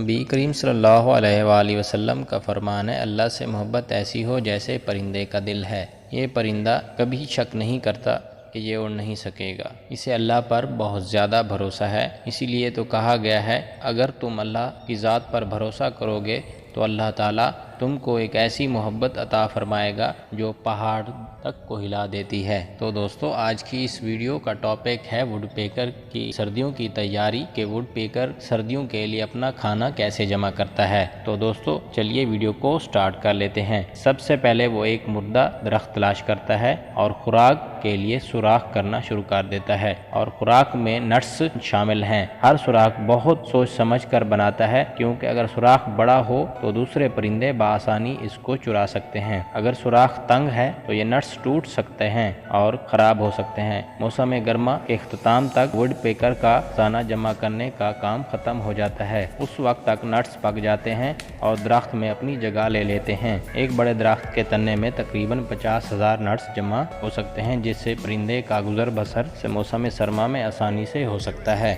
नबी करीम सल्लल्लाहु अलैहि वसल्लम का फरमान है, अल्लाह से मोहब्बत ऐसी हो जैसे परिंदे का दिल है। ये परिंदा कभी शक नहीं करता कि ये उड़ नहीं सकेगा। इसे अल्लाह पर बहुत ज़्यादा भरोसा है। इसीलिए तो कहा गया है, अगर तुम अल्लाह की ज़ात पर भरोसा करोगे तो अल्लाह ताला तुमको एक ऐसी मोहब्बत अता फरमाएगा जो पहाड़ तक को हिला देती है। तो दोस्तों, आज की इस वीडियो का टॉपिक है वुडपेकर की सर्दियों की तैयारी कि वुडपेकर सर्दियों के लिए अपना खाना कैसे जमा करता है। तो दोस्तों, चलिए वीडियो को स्टार्ट कर लेते हैं। सबसे पहले वो एक मुर्दा दरख्त तलाश करता है और खुराक के लिए सुराख करना शुरू कर देता है और खुराक में नट्स शामिल हैं। हर सुराख बहुत सोच समझ कर बनाता है, क्योंकि अगर सुराख बड़ा हो तो दूसरे परिंदे आसानी इसको चुरा सकते हैं। अगर सुराख तंग है तो ये नट्स टूट सकते हैं और खराब हो सकते हैं। मौसम गर्मा के इख्तिताम तक वुडपेकर का दाना जमा करने का काम खत्म हो जाता है। उस वक्त तक नट्स पक जाते हैं और दरख्त में अपनी जगह ले लेते हैं। एक बड़े दरख्त के तने में तकरीबन 50,000 नट्स जमा हो सकते हैं, जिससे परिंदे का गुजर बसर से मौसम सरमा में आसानी से हो सकता है।